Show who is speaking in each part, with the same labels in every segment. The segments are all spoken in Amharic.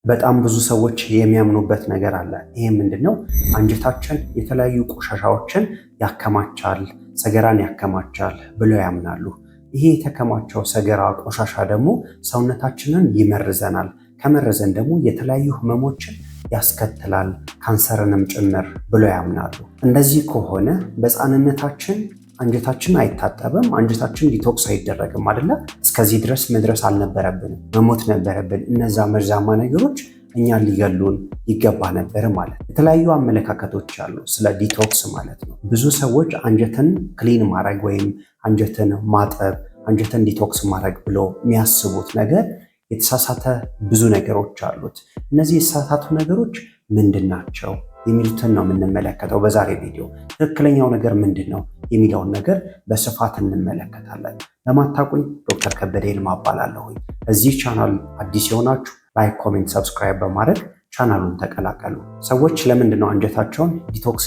Speaker 1: በጣም ብዙ ሰዎች የሚያምኑበት ነገር አለ። ይሄ ምንድነው? አንጀታችን የተለያዩ ቆሻሻዎችን ያከማቻል፣ ሰገራን ያከማቻል ብለው ያምናሉ። ይሄ የተከማቸው ሰገራ ቆሻሻ ደግሞ ሰውነታችንን ይመርዘናል። ከመረዘን ደግሞ የተለያዩ ህመሞችን ያስከትላል፣ ካንሰርንም ጭምር ብለው ያምናሉ። እንደዚህ ከሆነ በሕፃንነታችን አንጀታችን አይታጠብም፣ አንጀታችን ዲቶክስ አይደረግም አይደለ? እስከዚህ ድረስ መድረስ አልነበረብንም፣ መሞት ነበረብን። እነዛ መርዛማ ነገሮች እኛን ሊገሉን ይገባ ነበር ማለት። የተለያዩ አመለካከቶች አሉ ስለ ዲቶክስ ማለት ነው። ብዙ ሰዎች አንጀትን ክሊን ማድረግ ወይም አንጀትን ማጠብ፣ አንጀትን ዲቶክስ ማድረግ ብሎ የሚያስቡት ነገር የተሳሳተ ብዙ ነገሮች አሉት። እነዚህ የተሳሳቱ ነገሮች ምንድን ናቸው የሚሉትን ነው የምንመለከተው በዛሬ ቪዲዮ። ትክክለኛው ነገር ምንድን ነው የሚለውን ነገር በስፋት እንመለከታለን። ለማታውቁኝ ዶክተር ከበደ ይልማ እባላለሁኝ። እዚህ ቻናል አዲስ የሆናችሁ ላይክ፣ ኮሜንት፣ ሰብስክራይብ በማድረግ ቻናሉን ተቀላቀሉ። ሰዎች ለምንድን ነው አንጀታቸውን ዲቶክስ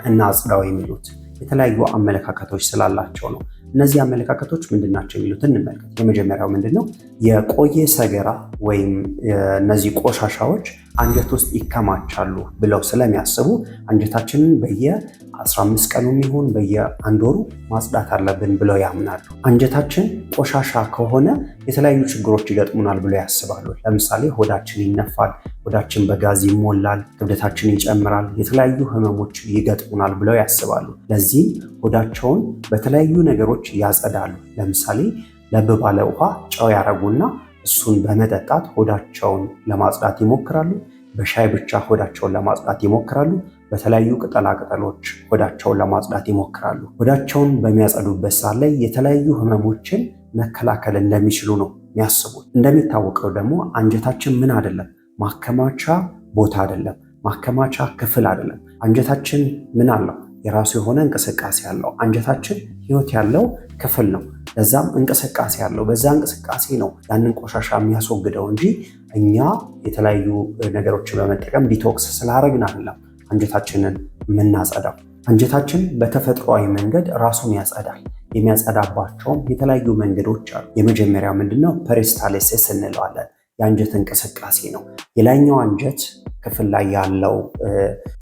Speaker 1: እናጽዳው የሚሉት? የተለያዩ አመለካከቶች ስላላቸው ነው። እነዚህ አመለካከቶች ምንድናቸው የሚሉትን እንመልከት። የመጀመሪያው ምንድነው? የቆየ ሰገራ ወይም እነዚህ ቆሻሻዎች አንጀት ውስጥ ይከማቻሉ ብለው ስለሚያስቡ አንጀታችንን በየ15 ቀኑ ይሁን በየ1 ወሩ ማጽዳት አለብን ብለው ያምናሉ። አንጀታችን ቆሻሻ ከሆነ የተለያዩ ችግሮች ይገጥሙናል ብለው ያስባሉ። ለምሳሌ ሆዳችን ይነፋል፣ ሆዳችን በጋዝ ይሞላል፣ ክብደታችን ይጨምራል፣ የተለያዩ ህመሞች ይገጥሙናል ብለው ያስባሉ። ለዚህም ሆዳቸውን በተለያዩ ነገሮች ያጸዳሉ። ለምሳሌ ለብ ባለ ውሃ ጨው ያረጉና እሱን በመጠጣት ሆዳቸውን ለማጽዳት ይሞክራሉ። በሻይ ብቻ ሆዳቸውን ለማጽዳት ይሞክራሉ። በተለያዩ ቅጠላቅጠሎች ሆዳቸውን ለማጽዳት ይሞክራሉ። ሆዳቸውን በሚያጸዱበት ሰዓት ላይ የተለያዩ ህመሞችን መከላከል እንደሚችሉ ነው የሚያስቡት። እንደሚታወቀው ደግሞ አንጀታችን ምን አይደለም፣ ማከማቻ ቦታ አይደለም፣ ማከማቻ ክፍል አይደለም። አንጀታችን ምን አለው? የራሱ የሆነ እንቅስቃሴ አለው። አንጀታችን ህይወት ያለው ክፍል ነው። ለዛም እንቅስቃሴ አለው። በዛ እንቅስቃሴ ነው ያንን ቆሻሻ የሚያስወግደው እንጂ እኛ የተለያዩ ነገሮችን በመጠቀም ዲቶክስ ስላደረግን አይደለም አንጀታችንን የምናጸዳው። አንጀታችን በተፈጥሯዊ መንገድ ራሱን ያጸዳል። የሚያጸዳባቸውም የተለያዩ መንገዶች አሉ። የመጀመሪያው ምንድነው? ፐሪስታሊሲስ እንለዋለን። የአንጀት እንቅስቃሴ ነው። የላይኛው አንጀት ክፍል ላይ ያለው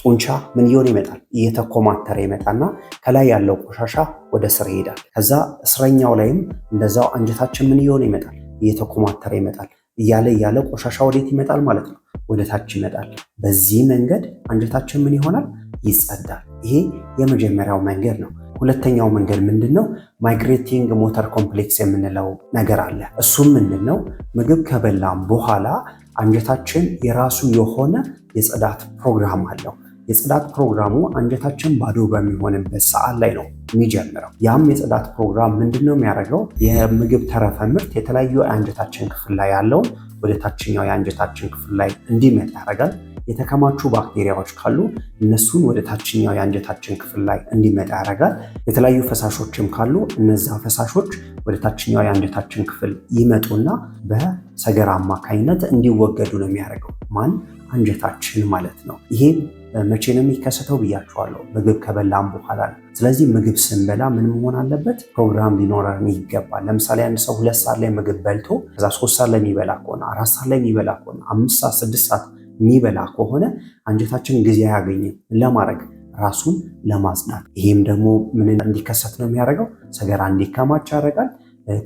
Speaker 1: ጡንቻ ምን ይሆን ይመጣል? እየተኮማተረ ይመጣና ከላይ ያለው ቆሻሻ ወደ ስር ይሄዳል። ከዛ እስረኛው ላይም እንደዛው አንጀታችን ምን ይሆን ይመጣል? እየተኮማተረ ይመጣል። እያለ ቆሻሻ ወዴት ይመጣል ማለት ነው? ወደ ታች ይመጣል። በዚህ መንገድ አንጀታችን ምን ይሆናል? ይጸዳል። ይሄ የመጀመሪያው መንገድ ነው። ሁለተኛው መንገድ ምንድነው? ማይግሬቲንግ ሞተር ኮምፕሌክስ የምንለው ነገር አለ። እሱም ምንድነው? ምግብ ከበላም በኋላ አንጀታችን የራሱ የሆነ የጽዳት ፕሮግራም አለው። የጽዳት ፕሮግራሙ አንጀታችን ባዶ በሚሆንበት ሰዓት ላይ ነው የሚጀምረው። ያም የጽዳት ፕሮግራም ምንድነው የሚያደርገው? የምግብ ተረፈ ምርት የተለያዩ የአንጀታችን ክፍል ላይ ያለውን ወደ ታችኛው የአንጀታችን ክፍል ላይ እንዲመጣ ያደርጋል። የተከማቹ ባክቴሪያዎች ካሉ እነሱን ወደ ታችኛው የአንጀታችን ክፍል ላይ እንዲመጣ ያደርጋል። የተለያዩ ፈሳሾችም ካሉ እነዛ ፈሳሾች ወደ ታችኛው የአንጀታችን ክፍል ይመጡና በሰገራ አማካኝነት እንዲወገዱ ነው የሚያደርገው። ማን? አንጀታችን ማለት ነው። ይሄ መቼ ነው የሚከሰተው ብያችኋለሁ? ምግብ ከበላም በኋላ ነው። ስለዚህ ምግብ ስንበላ ምን መሆን አለበት? ፕሮግራም ሊኖረን ይገባል። ለምሳሌ አንድ ሰው 2 ሰዓት ላይ ምግብ በልቶ ከዛ 3 ሰዓት ላይ የሚበላ ከሆነ 4 ሰዓት ላይ የሚበላ ከሆነ 5 ሰዓት 6 ሰዓት የሚበላ ከሆነ አንጀታችን ጊዜ አያገኝም ለማድረግ ራሱን ለማጽዳት። ይሄም ደግሞ ምን እንዲከሰት ነው የሚያደርገው? ሰገራ እንዲከማች ያደርጋል።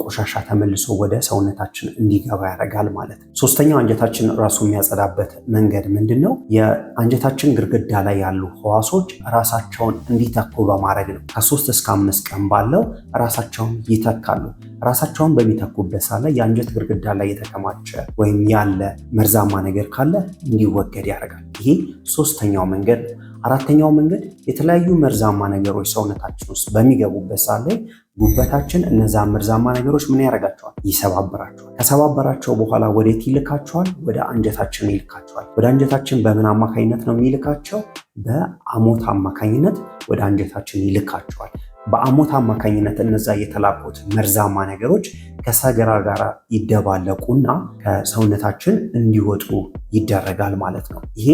Speaker 1: ቆሻሻ ተመልሶ ወደ ሰውነታችን እንዲገባ ያደርጋል ማለት ነው። ሶስተኛው አንጀታችን ራሱ የሚያጸዳበት መንገድ ምንድነው? የአንጀታችን ግድግዳ ላይ ያሉ ህዋሶች ራሳቸውን እንዲተኩ በማድረግ ነው። ከ3 እስከ 5 ቀን ባለው ራሳቸውን ይተካሉ። ራሳቸውን በሚተኩበት ሰዓት ላይ የአንጀት ግድግዳ ላይ የተከማቸ ወይም ያለ መርዛማ ነገር ካለ እንዲወገድ ያደርጋል። ይሄ ሶስተኛው መንገድ ነው። አራተኛው መንገድ የተለያዩ መርዛማ ነገሮች ሰውነታችን ውስጥ በሚገቡበት ሰዓት ላይ ጉበታችን እነዛ መርዛማ ነገሮች ምን ያደርጋቸዋል? ይሰባብራቸዋል። ከሰባበራቸው በኋላ ወዴት ይልካቸዋል? ወደ አንጀታችን ይልካቸዋል። ወደ አንጀታችን በምን አማካኝነት ነው የሚልካቸው? በአሞት አማካኝነት ወደ አንጀታችን ይልካቸዋል። በአሞት አማካኝነት እነዛ የተላኩት መርዛማ ነገሮች ከሰገራ ጋር ይደባለቁና ከሰውነታችን እንዲወጡ ይደረጋል ማለት ነው። ይሄ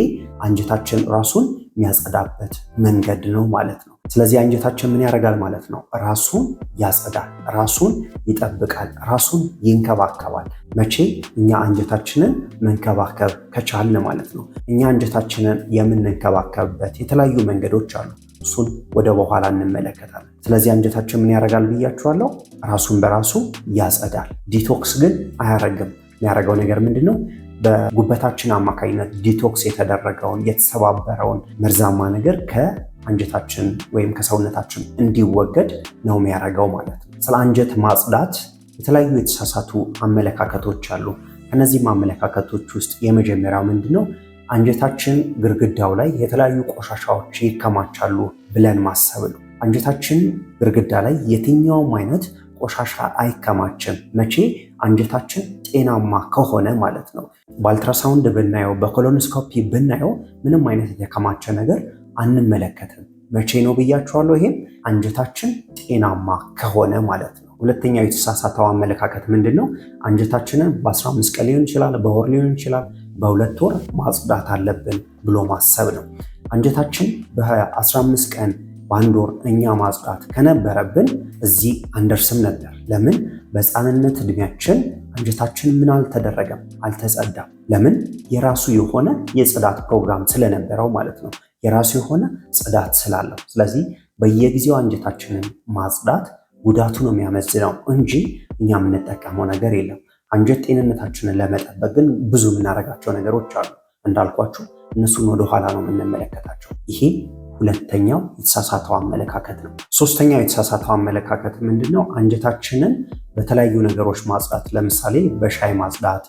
Speaker 1: አንጀታችን ራሱን የሚያጸዳበት መንገድ ነው ማለት ነው። ስለዚህ አንጀታችን ምን ያደርጋል ማለት ነው? ራሱን ያጸዳል፣ ራሱን ይጠብቃል፣ ራሱን ይንከባከባል። መቼ? እኛ አንጀታችንን መንከባከብ ከቻልን ማለት ነው። እኛ አንጀታችንን የምንንከባከብበት የተለያዩ መንገዶች አሉ። እሱን ወደ በኋላ እንመለከታለን። ስለዚህ አንጀታችን ምን ያደርጋል ብያችኋለሁ? ራሱን በራሱ ያጸዳል። ዲቶክስ ግን አያረግም። የሚያደርገው ነገር ምንድን ነው? በጉበታችን አማካኝነት ዲቶክስ የተደረገውን የተሰባበረውን መርዛማ ነገር ከአንጀታችን ወይም ከሰውነታችን እንዲወገድ ነው የሚያደርገው ማለት ነው። ስለ አንጀት ማጽዳት የተለያዩ የተሳሳቱ አመለካከቶች አሉ። ከነዚህም አመለካከቶች ውስጥ የመጀመሪያው ምንድነው? አንጀታችን ግድግዳው ላይ የተለያዩ ቆሻሻዎች ይከማቻሉ ብለን ማሰብ ነው። አንጀታችን ግድግዳ ላይ የትኛውም አይነት ቆሻሻ አይከማችም። መቼ? አንጀታችን ጤናማ ከሆነ ማለት ነው። በአልትራሳውንድ ብናየው፣ በኮሎኖስኮፒ ብናየው ምንም አይነት የተከማቸ ነገር አንመለከትም። መቼ ነው ብያችኋለሁ? ይሄም አንጀታችን ጤናማ ከሆነ ማለት ነው። ሁለተኛው የተሳሳተው አመለካከት ምንድን ነው? አንጀታችንን በ15 ቀን ሊሆን ይችላል፣ በወር ሊሆን ይችላል፣ በ2 ወር ማጽዳት አለብን ብሎ ማሰብ ነው። አንጀታችን በ15 ቀን በአንድ ወር እኛ ማጽዳት ከነበረብን እዚህ አንደርስም ነበር። ለምን? በሕፃንነት እድሜያችን አንጀታችን ምን አልተደረገም? አልተጸዳም። ለምን? የራሱ የሆነ የጽዳት ፕሮግራም ስለነበረው ማለት ነው። የራሱ የሆነ ጽዳት ስላለው። ስለዚህ በየጊዜው አንጀታችንን ማጽዳት ጉዳቱ ነው የሚያመዝነው እንጂ እኛ የምንጠቀመው ነገር የለም። አንጀት ጤንነታችንን ለመጠበቅ ግን ብዙ የምናደርጋቸው ነገሮች አሉ። እንዳልኳችሁ እነሱን ወደኋላ ነው የምንመለከታቸው። ይሄ ሁለተኛው የተሳሳተው አመለካከት ነው። ሶስተኛው የተሳሳተው አመለካከት ምንድነው? አንጀታችንን በተለያዩ ነገሮች ማጽዳት። ለምሳሌ በሻይ ማጽዳት፣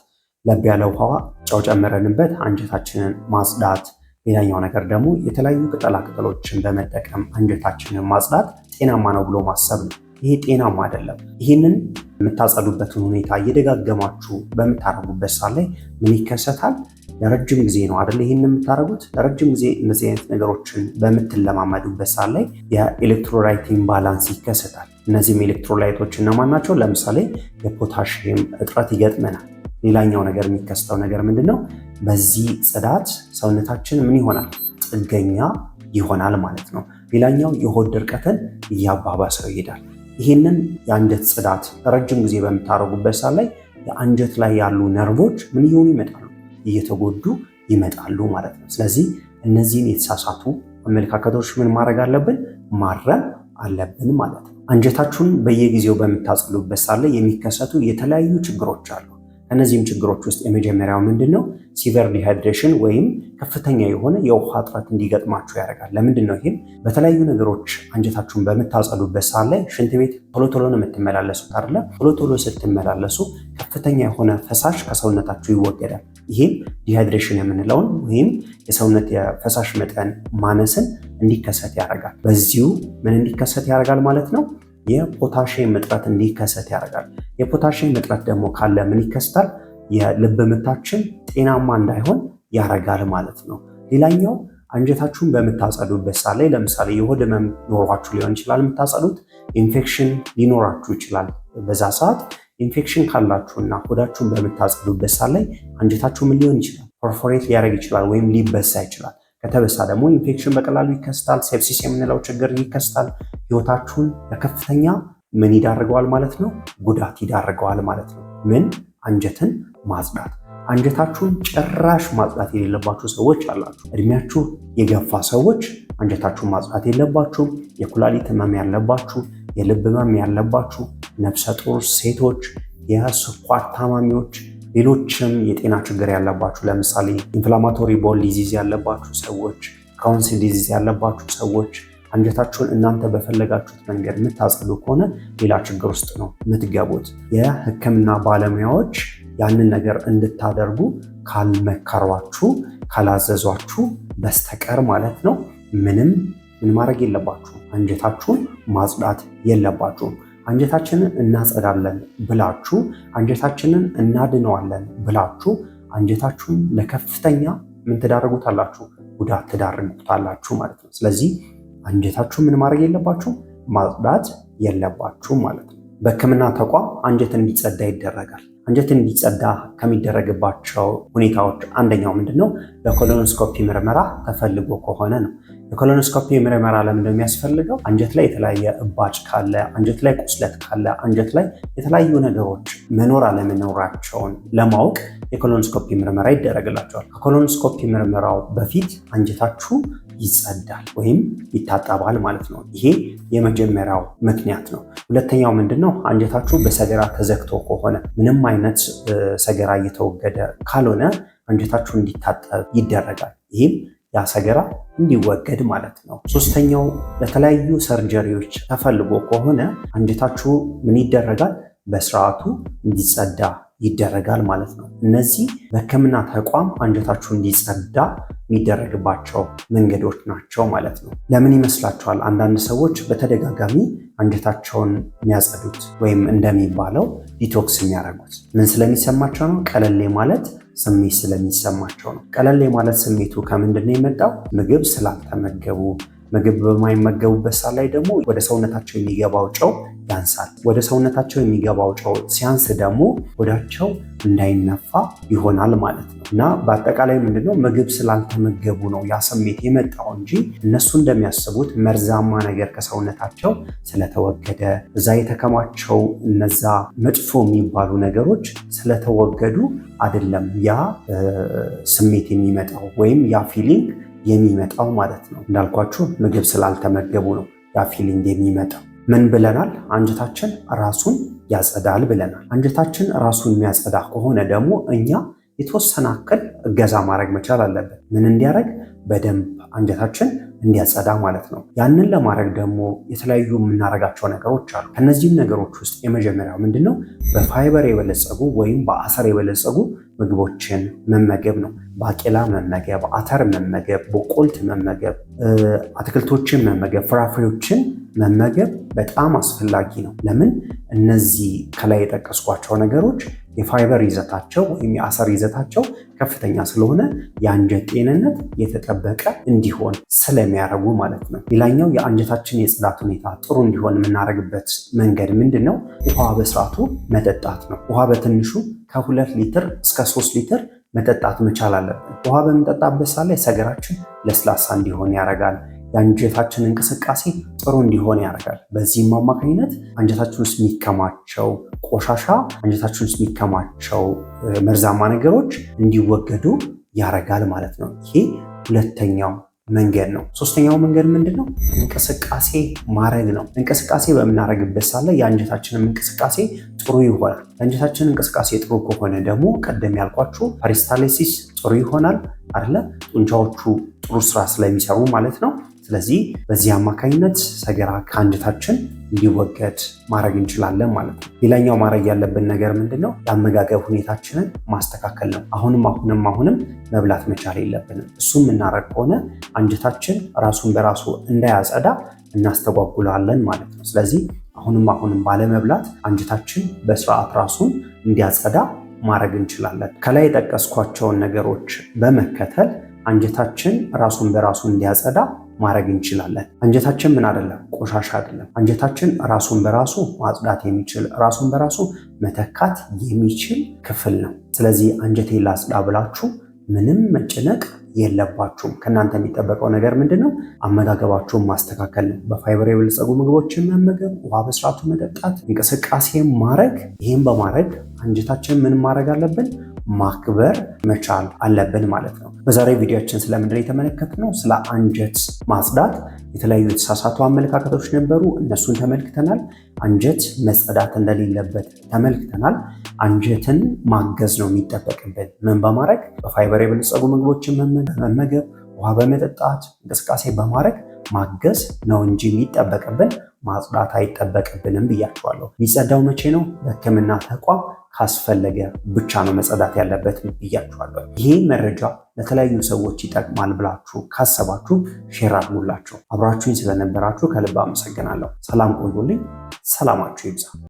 Speaker 1: ለብ ያለ ውሃ ጨው ጨምረንበት አንጀታችንን ማጽዳት። ሌላኛው ነገር ደግሞ የተለያዩ ቅጠላቅጠሎችን በመጠቀም አንጀታችንን ማጽዳት ጤናማ ነው ብሎ ማሰብ ነው። ይሄ ጤናማ አይደለም። ይህንን የምታጸዱበትን ሁኔታ እየደጋገማችሁ በምታረጉበት ሰዓት ላይ ምን ይከሰታል? ለረጅም ጊዜ ነው አይደል? ይህን የምታደርጉት ለረጅም ጊዜ እነዚህ አይነት ነገሮችን በምትለማመዱበት ሰዓት ላይ የኤሌክትሮላይት ኢምባላንስ ይከሰታል። እነዚህም ኤሌክትሮላይቶች እነማን ናቸው? ለምሳሌ የፖታሽየም እጥረት ይገጥመናል። ሌላኛው ነገር የሚከሰተው ነገር ምንድነው? በዚህ ጽዳት ሰውነታችን ምን ይሆናል? ጥገኛ ይሆናል ማለት ነው። ሌላኛው የሆድ ድርቀትን እያባባሰው ይሄዳል። ይህንን የአንጀት ጽዳት ረጅም ጊዜ በምታደርጉበት ሰዓት ላይ የአንጀት ላይ ያሉ ነርቮች ምን እየሆኑ ይመጣሉ? እየተጎዱ ይመጣሉ ማለት ነው። ስለዚህ እነዚህን የተሳሳቱ አመለካከቶች ምን ማድረግ አለብን? ማረም አለብን ማለት ነው። አንጀታችሁን በየጊዜው በምታጸዱበት ሰዓት ላይ የሚከሰቱ የተለያዩ ችግሮች አሉ። ከነዚህም ችግሮች ውስጥ የመጀመሪያው ምንድን ነው? ሲቨር ዲሃይድሬሽን ወይም ከፍተኛ የሆነ የውሃ እጥረት እንዲገጥማችሁ ያደርጋል። ለምንድን ነው ይህም? በተለያዩ ነገሮች አንጀታችሁን በምታጸዱበት ሰዓት ላይ ሽንት ቤት ቶሎ ቶሎ ነው የምትመላለሱት አይደለ? ቶሎ ቶሎ ስትመላለሱ ከፍተኛ የሆነ ፈሳሽ ከሰውነታችሁ ይወገዳል። ይህም ዲሃይድሬሽን የምንለውን ወይም የሰውነት የፈሳሽ መጠን ማነስን እንዲከሰት ያደርጋል። በዚሁ ምን እንዲከሰት ያደርጋል ማለት ነው? የፖታሽየም እጥረት እንዲከሰት ያደርጋል። የፖታሽየም እጥረት ደግሞ ካለ ምን ይከሰታል? የልብ ምታችን ጤናማ እንዳይሆን ያደርጋል ማለት ነው። ሌላኛው አንጀታችሁን በምታጸዱበት ሰዓት ላይ ለምሳሌ የሆድ ህመም ኖሯችሁ ሊሆን ይችላል የምታጸዱት፣ ኢንፌክሽን ሊኖራችሁ ይችላል። በዛ ሰዓት ኢንፌክሽን ካላችሁና ሆዳችሁን በምታጸዱበት ሰዓት ላይ አንጀታችሁ ምን ሊሆን ይችላል? ፐርፎሬት ሊያደርግ ይችላል ወይም ሊበሳ ይችላል። ከተበሳ ደግሞ ኢንፌክሽን በቀላሉ ይከሰታል። ሴፕሲስ የምንለው ችግር ይከሰታል። ህይወታችሁን ለከፍተኛ ምን ይዳርገዋል ማለት ነው? ጉዳት ይዳርገዋል ማለት ነው። ምን? አንጀትን ማጽዳት። አንጀታችሁን ጭራሽ ማጽዳት የሌለባችሁ ሰዎች አላችሁ። እድሜያችሁ የገፋ ሰዎች አንጀታችሁን ማጽዳት የለባችሁም። የኩላሊት ህመም ያለባችሁ፣ የልብ ህመም ያለባችሁ፣ ነፍሰ ጡር ሴቶች፣ የስኳር ታማሚዎች፣ ሌሎችም የጤና ችግር ያለባችሁ ለምሳሌ ኢንፍላማቶሪ ቦል ዲዚዝ ያለባችሁ ሰዎች፣ ክሮንስ ዲዚዝ ያለባችሁ ሰዎች አንጀታችሁን እናንተ በፈለጋችሁት መንገድ የምታጸዱ ከሆነ ሌላ ችግር ውስጥ ነው የምትገቡት። የህክምና ባለሙያዎች ያንን ነገር እንድታደርጉ ካልመከሯችሁ፣ ካላዘዟችሁ በስተቀር ማለት ነው ምን ማድረግ የለባችሁም። አንጀታችሁን ማጽዳት የለባችሁም። አንጀታችንን እናጸዳለን ብላችሁ፣ አንጀታችንን እናድነዋለን ብላችሁ አንጀታችሁን ለከፍተኛ ምን ትዳርጉታላችሁ? ጉዳት ትዳርጉታላችሁ ማለት ነው። ስለዚህ አንጀታችሁን ምን ማድረግ የለባችሁ? ማጽዳት የለባችሁ ማለት ነው። በሕክምና ተቋም አንጀት እንዲጸዳ ይደረጋል። አንጀት እንዲጸዳ ከሚደረግባቸው ሁኔታዎች አንደኛው ምንድነው? ለኮሎኖስኮፒ ምርመራ ተፈልጎ ከሆነ ነው። የኮሎኖስኮፒ ምርመራ ለምን የሚያስፈልገው? አንጀት ላይ የተለያየ እባጭ ካለ፣ አንጀት ላይ ቁስለት ካለ፣ አንጀት ላይ የተለያዩ ነገሮች መኖር አለመኖራቸውን ለማወቅ የኮሎኖስኮፒ ምርመራ ይደረግላቸዋል። ከኮሎኖስኮፒ ምርመራው በፊት አንጀታችሁ ይጸዳል ወይም ይታጠባል ማለት ነው። ይሄ የመጀመሪያው ምክንያት ነው። ሁለተኛው ምንድነው? አንጀታችሁ በሰገራ ተዘግቶ ከሆነ ምንም አይነት ሰገራ እየተወገደ ካልሆነ አንጀታችሁ እንዲታጠብ ይደረጋል። ይህም ያ ሰገራ እንዲወገድ ማለት ነው። ሶስተኛው ለተለያዩ ሰርጀሪዎች ተፈልጎ ከሆነ አንጀታችሁ ምን ይደረጋል? በስርዓቱ እንዲጸዳ ይደረጋል ማለት ነው። እነዚህ በሕክምና ተቋም አንጀታችሁ እንዲጸዳ የሚደረግባቸው መንገዶች ናቸው ማለት ነው። ለምን ይመስላችኋል አንዳንድ ሰዎች በተደጋጋሚ አንጀታቸውን የሚያጸዱት ወይም እንደሚባለው ዲቶክስ የሚያደርጉት? ምን ስለሚሰማቸው ነው? ቀለሌ ማለት ስሜት ስለሚሰማቸው ነው። ቀለሌ ማለት ስሜቱ ከምንድን ነው የመጣው? ምግብ ስላልተመገቡ። ምግብ በማይመገቡበት ሰዓት ላይ ደግሞ ወደ ሰውነታቸው የሚገባው ጨው ያንሳል። ወደ ሰውነታቸው የሚገባው ጨው ሲያንስ ደግሞ ሆዳቸው እንዳይነፋ ይሆናል ማለት ነው። እና በአጠቃላይ ምንድነው? ምግብ ስላልተመገቡ ነው ያ ስሜት የመጣው እንጂ እነሱ እንደሚያስቡት መርዛማ ነገር ከሰውነታቸው ስለተወገደ፣ እዛ የተከማቸው እነዛ መጥፎ የሚባሉ ነገሮች ስለተወገዱ አይደለም ያ ስሜት የሚመጣው ወይም ያ ፊሊንግ የሚመጣው ማለት ነው። እንዳልኳችሁ ምግብ ስላልተመገቡ ነው ያ ፊሊንግ የሚመጣው። ምን ብለናል? አንጀታችን ራሱን ያጸዳል ብለናል። አንጀታችን ራሱን የሚያጸዳ ከሆነ ደግሞ እኛ የተወሰነ አክል እገዛ ማድረግ መቻል አለብን። ምን እንዲያደርግ? በደንብ አንጀታችን እንዲያጸዳ ማለት ነው። ያንን ለማድረግ ደግሞ የተለያዩ የምናደርጋቸው ነገሮች አሉ። ከነዚህም ነገሮች ውስጥ የመጀመሪያው ምንድነው? በፋይበር የበለጸጉ ወይም በአተር የበለጸጉ ምግቦችን መመገብ ነው። ባቄላ መመገብ፣ አተር መመገብ፣ በቆልት መመገብ፣ አትክልቶችን መመገብ፣ ፍራፍሬዎችን መመገብ በጣም አስፈላጊ ነው። ለምን? እነዚህ ከላይ የጠቀስኳቸው ነገሮች የፋይበር ይዘታቸው ወይም የአተር ይዘታቸው ከፍተኛ ስለሆነ የአንጀት ጤንነት የተጠበቀ እንዲሆን ስለሚያደርጉ ማለት ነው። ሌላኛው የአንጀታችን የጽዳት ሁኔታ ጥሩ እንዲሆን የምናደርግበት መንገድ ምንድን ነው? ውሃ በስርዓቱ መጠጣት ነው። ውሃ በትንሹ ከ2 ሊትር እስከ 3 ሊትር መጠጣት መቻል አለብን። ውሃ በምንጠጣበት ሰዓት ላይ ሰገራችን ለስላሳ እንዲሆን ያደርጋል። የአንጀታችን እንቅስቃሴ ጥሩ እንዲሆን ያደርጋል። በዚህም አማካኝነት አንጀታችን ውስጥ የሚከማቸው ቆሻሻ፣ አንጀታችን ውስጥ የሚከማቸው መርዛማ ነገሮች እንዲወገዱ ያደርጋል ማለት ነው። ይሄ ሁለተኛው መንገድ ነው። ሶስተኛው መንገድ ምንድን ነው? እንቅስቃሴ ማድረግ ነው። እንቅስቃሴ በምናደርግበት ሳለ የአንጀታችንም እንቅስቃሴ ጥሩ ይሆናል። የአንጀታችን እንቅስቃሴ ጥሩ ከሆነ ደግሞ ቀደም ያልኳችሁ ፐሪስታልሲስ ጥሩ ይሆናል አይደለ? ጡንቻዎቹ ጥሩ ስራ ስለሚሰሩ ማለት ነው። ስለዚህ በዚህ አማካኝነት ሰገራ ከአንጀታችን እንዲወገድ ማድረግ እንችላለን ማለት ነው። ሌላኛው ማድረግ ያለብን ነገር ምንድን ነው? የአመጋገብ ሁኔታችንን ማስተካከል ነው። አሁንም መብላት መቻል የለብንም። እሱም የምናደርግ ከሆነ አንጀታችን ራሱን በራሱ እንዳያጸዳ እናስተጓጉላለን ማለት ነው። ስለዚህ አሁንም ባለመብላት አንጀታችን በስርዓት ራሱን እንዲያጸዳ ማድረግ እንችላለን። ከላይ የጠቀስኳቸውን ነገሮች በመከተል አንጀታችን ራሱን በራሱ እንዲያጸዳ ማድረግ እንችላለን። አንጀታችን ምን አይደለም? ቆሻሻ አይደለም። አንጀታችን ራሱን በራሱ ማጽዳት የሚችል ራሱን በራሱ መተካት የሚችል ክፍል ነው። ስለዚህ አንጀቴን ላጽዳ ብላችሁ ምንም መጨነቅ የለባችሁም። ከእናንተ የሚጠበቀው ነገር ምንድን ነው? አመጋገባችሁን ማስተካከል ነው። በፋይበር የበለጸጉ ምግቦችን መመገብ፣ ውሃ በስርዓቱ መጠጣት፣ እንቅስቃሴ ማድረግ። ይህም በማድረግ አንጀታችን ምን ማድረግ አለብን? ማክበር መቻል አለብን ማለት ነው። በዛሬ ቪዲዮችን ስለምንድን የተመለከትነው ስለ አንጀት ማጽዳት የተለያዩ የተሳሳቱ አመለካከቶች ነበሩ። እነሱን ተመልክተናል። አንጀት መጸዳት እንደሌለበት ተመልክተናል። አንጀትን ማገዝ ነው የሚጠበቅብን። ምን በማድረግ? በፋይበር የበለጸጉ ምግቦችን መመገብ፣ ውሃ በመጠጣት፣ እንቅስቃሴ በማድረግ ማገዝ ነው እንጂ የሚጠበቅብን ማጽዳት አይጠበቅብንም ብያችኋለሁ። የሚጸዳው መቼ ነው? በሕክምና ተቋም ካስፈለገ ብቻ ነው መጸዳት ያለበት ብያችኋለሁ። ይሄ መረጃ ለተለያዩ ሰዎች ይጠቅማል ብላችሁ ካሰባችሁ ሼር አድርጉላቸው። አብራችሁኝ ስለነበራችሁ ከልብ አመሰግናለሁ። ሰላም ቆዩልኝ። ሰላማችሁ ይብዛ።